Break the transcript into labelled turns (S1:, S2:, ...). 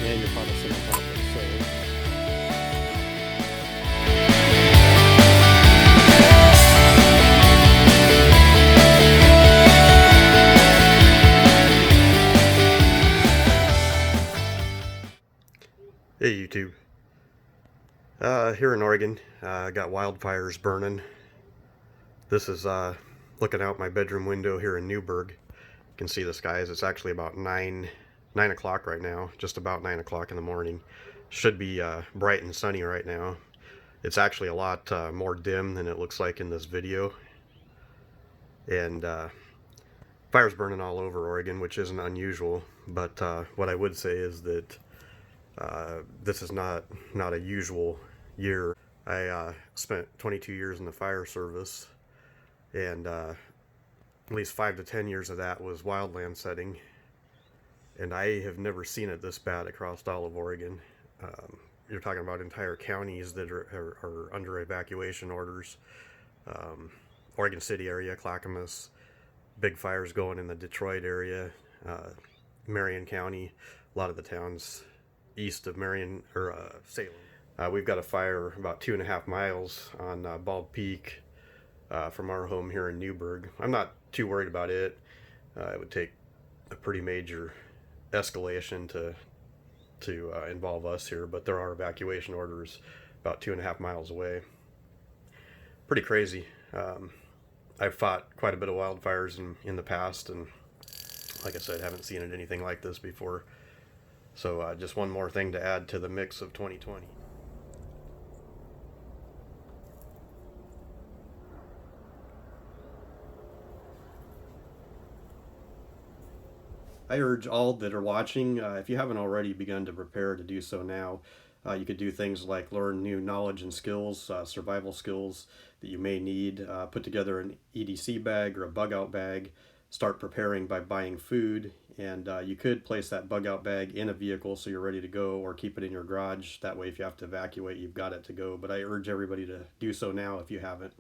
S1: and you're part of city politics. So
S2: Hey YouTube. Here in Oregon, got wildfires burning. This is looking out my bedroom window here in Newberg. You can see the skies. It's actually about 9 o'clock right now, just about 9 o'clock in the morning. Should be bright and sunny right now. It's actually a lot more dim than it looks like in this video. And fire's burning all over Oregon, which isn't unusual. But what I would say is that this is not a usual year. I spent 22 years in the fire service, and at least 5 to 10 years of that was wildland setting, and I have never seen it this bad across all of Oregon. You're talking about entire counties that are under evacuation orders. Oregon City area, Clackamas, big fires going in the Detroit area, Marion County, a lot of the towns east of Marion or Salem. We've got a fire about 2.5 miles on Bald Peak from our home here in Newberg. I'm not too worried about it. It would take a pretty major escalation to involve us here, but there are evacuation orders about 2.5 miles away. Pretty crazy. I've fought quite a bit of wildfires in the past, and like I said, haven't seen anything like this before. So just one more thing to add to the mix of 2020. I urge all that are watching, if you haven't already begun to prepare, to do so now. You could do things like learn new knowledge and skills, survival skills that you may need. Put together an EDC bag or a bug out bag. Start preparing by buying food, and you could place that bug out bag in a vehicle so you're ready to go, or keep it in your garage. That way if you have to evacuate, you've got it to go. But I urge everybody to do so now if you haven't.